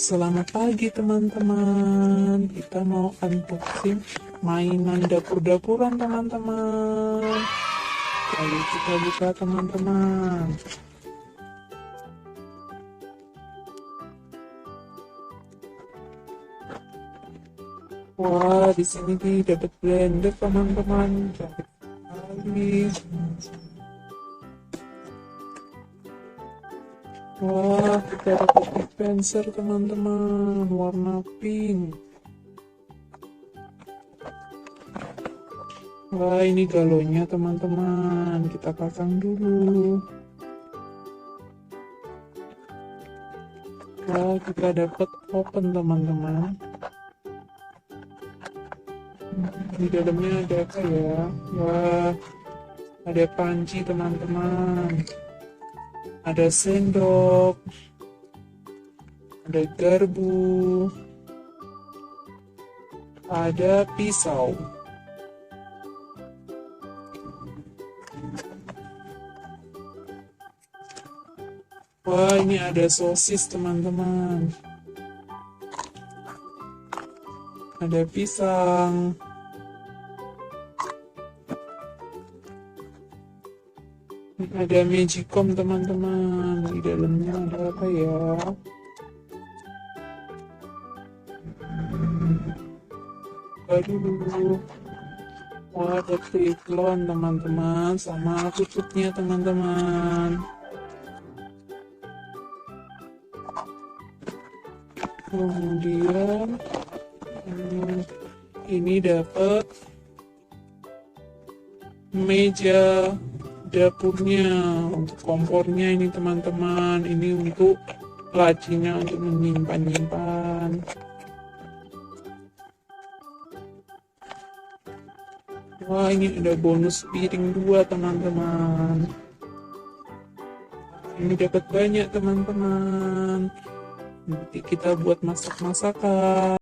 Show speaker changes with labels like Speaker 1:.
Speaker 1: Selamat pagi teman-teman. Kita mau unboxing mainan dapur-dapuran teman-teman. Lalu kita buka teman-teman. Wah, di sini dapat blender teman-teman. Cantik sekali. Wah, kita dapat dispenser teman-teman, warna pink. Wah, ini galonnya teman-teman, kita pasang dulu. Wah, kita dapat open teman-teman. Di dalamnya ada apa ya? Wah, ada panci teman-teman. Ada sendok, ada garpu, ada pisau. Wah, ini ada sosis teman-teman. Ada pisang. Ada magicom teman-teman. Di dalamnya ada apa ya? Aduh. Wah, ada teflon teman-teman, sama tutupnya teman-teman. Kemudian ini dapat meja dapurnya, untuk kompornya ini teman-teman. Ini untuk lacinya untuk menyimpan-nyimpan. Wah, ini ada bonus piring 2 teman-teman. Ini dapat banyak teman-teman. Nanti kita buat masak-masakan.